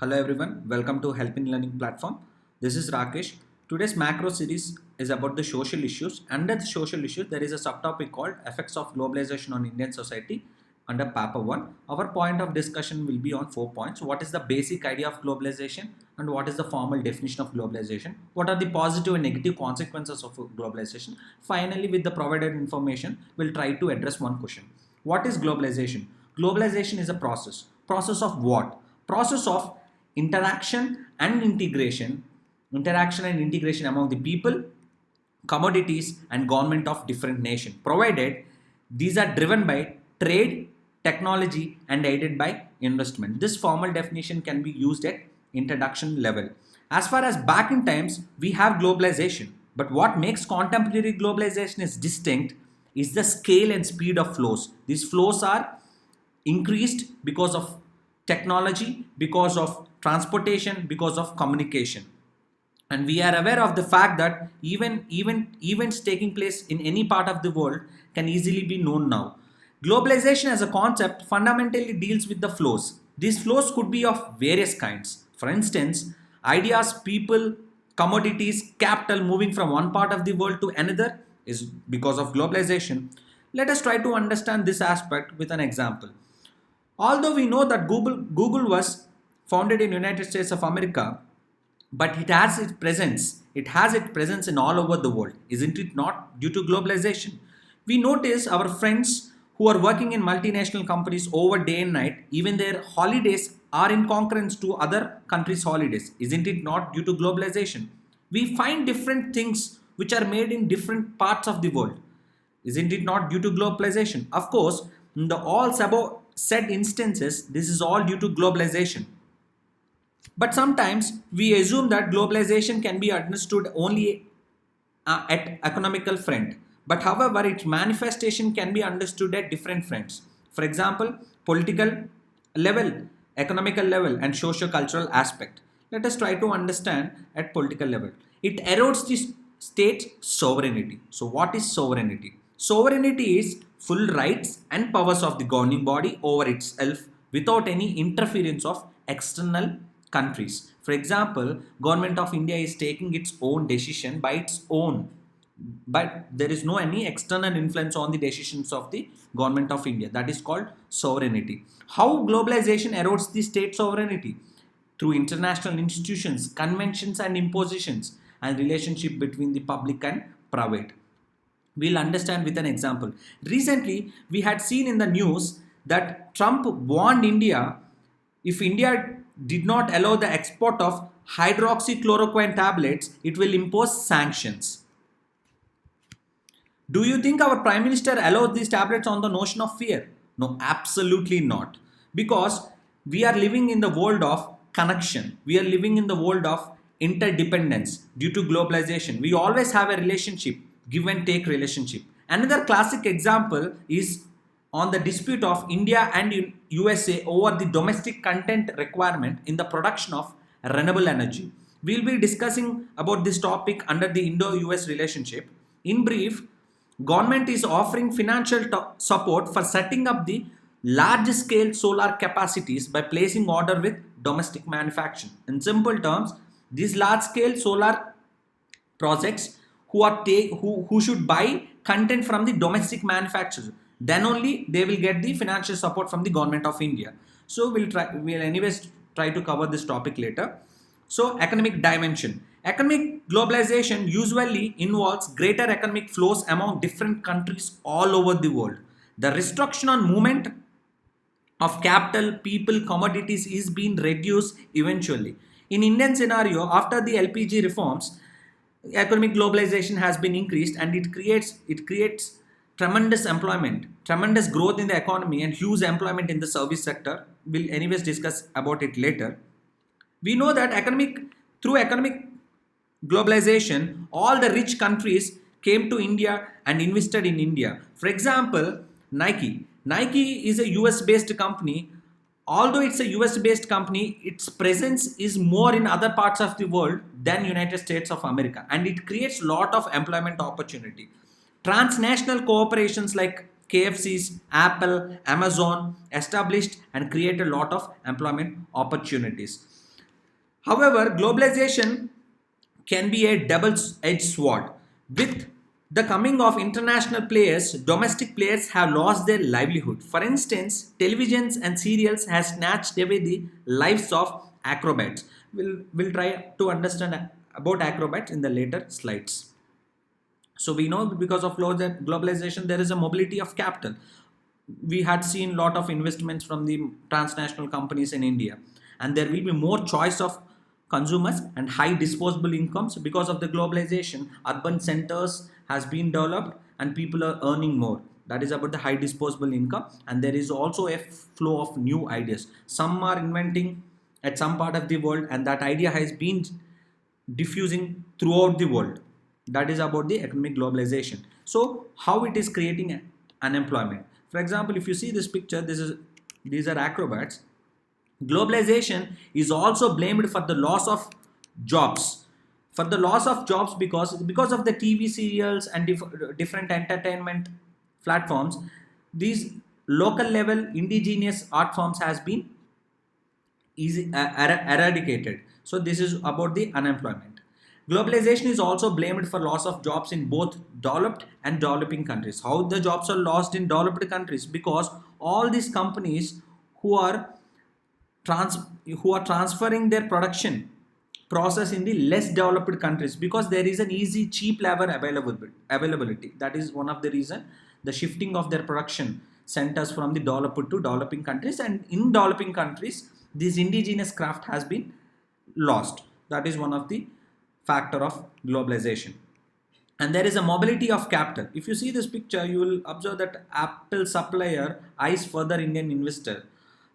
Hello everyone, welcome to Help in Learning platform. This is Rakesh. Today's macro series is about the social issues. Under the social issues, there is a subtopic called Effects of Globalization on Indian Society under Paper 1. Our point of discussion will be on 4 points. What is the basic idea of globalization and what is the formal definition of globalization? What are the positive and negative consequences of globalization? Finally, with the provided information, we'll try to address one question. What is globalization? Globalization is a process. Process of what? Process of interaction and integration among the people, commodities and government of different nation, provided these are driven by trade, technology and aided by investment. This formal definition can be used at introduction level. As far as back in times, we have globalization, but what makes contemporary globalization is distinct is the scale and speed of flows. These flows are increased because of technology, because of transportation, because of communication. And we are aware of the fact that even events taking place in any part of the world can easily be known now. Globalization as a concept fundamentally deals with the flows. These flows could be of various kinds. For instance, ideas, people, commodities, capital moving from one part of the world to another is because of globalization. Let us try to understand this aspect with an example. Although we know that Google was founded in United States of America, but it has its presence in all over the world, isn't it not, due to globalization? We notice our friends who are working in multinational companies over day and night, even their holidays are in concurrence to other countries' holidays, isn't it not, due to globalization? We find different things which are made in different parts of the world, isn't it not, due to globalization? Of course, in the all above said instances, this is all due to globalization. But sometimes we assume that globalization can be understood only at economical front. But however, its manifestation can be understood at different fronts. For example, political level, economical level, and socio-cultural aspect. Let us try to understand at political level. It erodes the state's sovereignty. So what is sovereignty? Sovereignty is full rights and powers of the governing body over itself without any interference of external countries. For example, government of India is taking its own decision by its own, but there is no any external influence on the decisions of the government of India. That is called sovereignty. How globalization erodes the state sovereignty? Through international institutions, conventions and impositions, and relationship between the public and private. We'll understand with an example. Recently, we had seen in the news that Trump warned India, if India did not allow the export of hydroxychloroquine tablets, it will impose sanctions. Do you think our Prime Minister allows these tablets on the notion of fear? No, absolutely not. Because we are living in the world of connection. We are living in the world of interdependence due to globalization. We always have a relationship, give and take relationship. Another classic example is on the dispute of India and USA over the domestic content requirement in the production of renewable energy. We'll be discussing about this topic under the Indo-US relationship. In brief, government is offering financial support for setting up the large scale solar capacities by placing order with domestic manufacturing. In simple terms, these large scale solar projects who should buy content from the domestic manufacturers, then only they will get the financial support from the government of India. So we'll anyways try to cover this topic later. So economic dimension. Economic globalization usually involves greater economic flows among different countries all over the world. The restriction on movement of capital, people, commodities is being reduced eventually. In Indian scenario, after the LPG reforms, economic globalization has been increased and it creates tremendous employment, tremendous growth in the economy and huge employment in the service sector. We'll anyways discuss about it later. We know that through economic globalization, all the rich countries came to India and invested in India. For example, Nike. Nike is a US based company. Although it's a US based company, its presence is more in other parts of the world than United States of America, and it creates lot of employment opportunity. Transnational cooperations like KFC's, Apple, Amazon established and create a lot of employment opportunities. However, globalization can be a double-edged sword. With the coming of international players, domestic players have lost their livelihood. For instance, televisions and serials has snatched away the lives of acrobats. We'll try to understand about acrobats in the later slides. So we know because of globalization, there is a mobility of capital. We had seen a lot of investments from the transnational companies in India, and there will be more choice of consumers and high disposable incomes because of the globalization. Urban centers has been developed and people are earning more. That is about the high disposable income, and there is also a flow of new ideas. Some are inventing at some part of the world, and that idea has been diffusing throughout the world. That is about the economic globalization. So how it is creating unemployment. For example, if you see this picture, these are acrobats. Globalization is also blamed for the loss of jobs. For the loss of jobs because of the TV serials and different entertainment platforms, these local level indigenous art forms has been eradicated. So this is about the unemployment. Globalization is also blamed for loss of jobs in both developed and developing countries. How the jobs are lost in developed countries? Because all these companies who are transferring their production process in the less developed countries, because there is an easy cheap labor availability. That is one of the reason the shifting of their production centers from the developed to developing countries, and in developing countries this indigenous craft has been lost. That is one of the factor of globalization. And there is a mobility of capital. If you see this picture, you will observe that Apple supplier eyes further Indian investor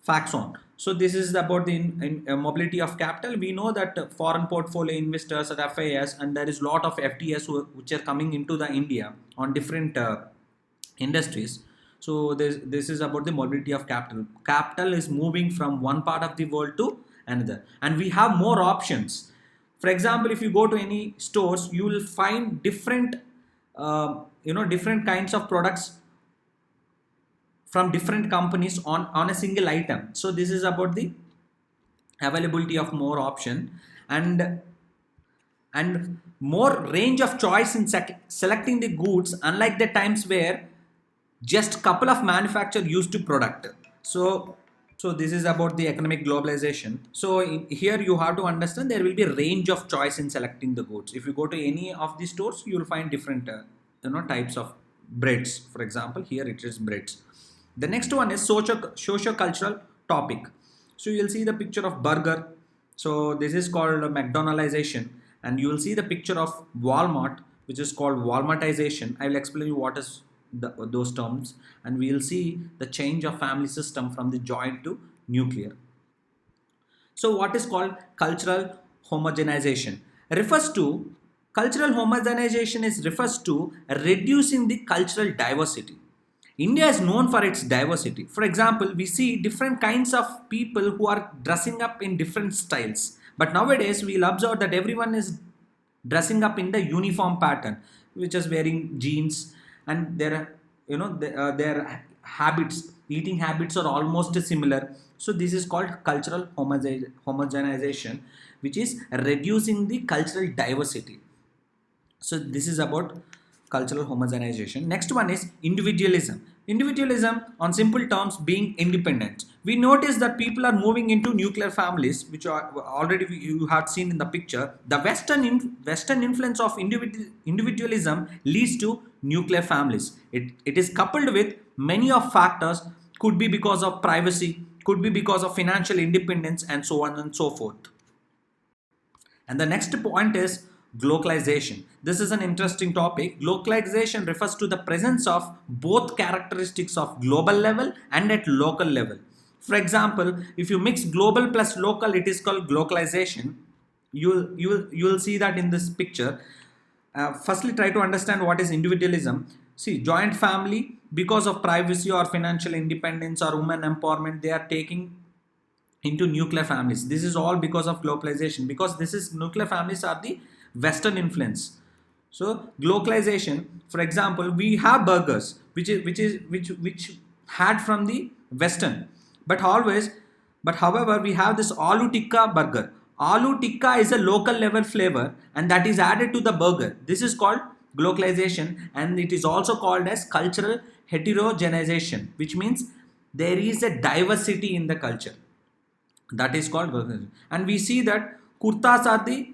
Faxon. So this is about the mobility of capital. We know that foreign portfolio investors at FIS, and there is lot of FTS which are coming into the India on different industries. So this is about the mobility of capital. Capital is moving from one part of the world to another, and we have more options. For example, if you go to any stores, you will find different different kinds of products from different companies on a single item. So this is about the availability of more option and more range of choice in selecting the goods, unlike the times where just couple of manufacturer used to product. So this is about the economic globalization. So here you have to understand there will be a range of choice in selecting the goods. If you go to any of the stores, you will find different types of breads. For example, here it is breads. The next one is socio-cultural topic. So you will see the picture of burger. So this is called McDonaldization, and you will see the picture of Walmart, which is called Walmartization. I will explain you what is those terms, and we will see the change of family system from the joint to nuclear. So what is called cultural homogenization? Refers to cultural homogenization is refers to reducing the cultural diversity. India is known for its diversity. For example, we see different kinds of people who are dressing up in different styles. But nowadays, we'll observe that everyone is dressing up in the uniform pattern, which is wearing jeans, and their habits, eating habits are almost similar. So this is called cultural homogenization, which is reducing the cultural diversity. So this is about cultural homogenization. Next one is individualism. Individualism, on simple terms, being independent. We notice that people are moving into nuclear families, which are already you have seen in the picture. The Western influence of individualism leads to nuclear families. It is coupled with many of factors. Could be because of privacy, could be because of financial independence, and so on and so forth. And the next point is globalization. This is an interesting topic. Globalization refers to the presence of both characteristics of global level and at local level. For example, if you mix global plus local, it is called globalization. You will see that in this picture. Firstly, try to understand what is individualism. See, joint family, because of privacy or financial independence or women empowerment, they are taking into nuclear families. This is all because of globalization, because this is nuclear families are the Western influence. So globalization, for example, we have burgers which had from the Western, but however we have this aloo tikka burger. Aloo tikka is a local level flavor and that is added to the burger. This is called globalization, and it is also called as cultural heterogenization, which means there is a diversity in the culture. That is called globalization. And we see that kurtas are the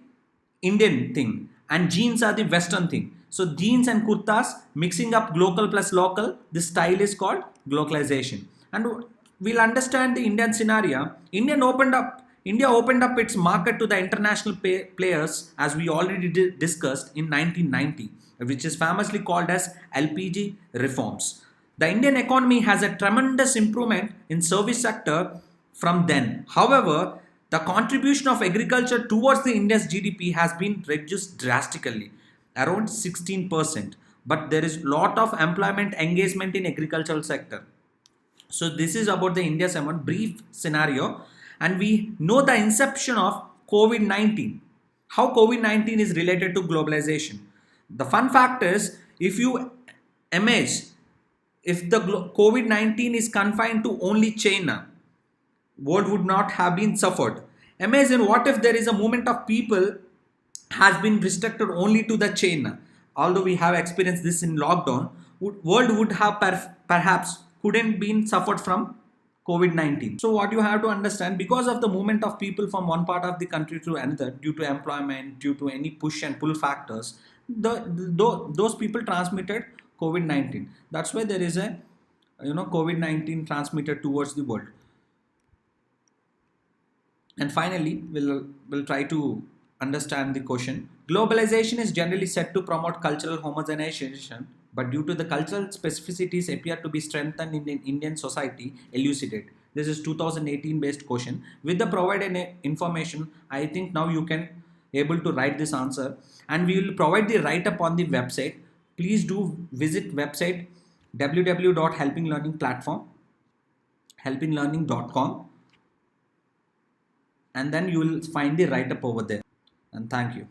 Indian thing and jeans are the Western thing. So jeans and kurtas mixing up global plus local, this style is called globalization. And we'll understand the Indian scenario. India opened up its market to the international players, as we already discussed, in 1990, which is famously called as LPG reforms. The Indian economy has a tremendous improvement in service sector from then. However, the contribution of agriculture towards the India's GDP has been reduced drastically, around 16%. But there is lot of employment engagement in agricultural sector. So this is about the India 7 brief scenario, and we know the inception of COVID-19. How COVID-19 is related to globalization. The fun fact is, if you imagine if the COVID-19 is confined to only China, world would not have been suffered. Imagine what if there is a movement of people has been restricted only to the China. Although we have experienced this in lockdown, world would have perhaps couldn't been suffered from COVID-19. So what you have to understand, because of the movement of people from one part of the country to another, due to employment, due to any push and pull factors, those people transmitted COVID-19. That's why there is a COVID-19 transmitted towards the world. And finally, we'll try to understand the question. Globalization is generally said to promote cultural homogenization, but due to the cultural specificities appear to be strengthened in the Indian society, elucidate. This is 2018 based question. With the provided information, I think now you can able to write this answer, and we will provide the write up on the website. Please do visit website www.helpinglearningplatform helpinglearning.com, and then you will find the write up over there. And thank you.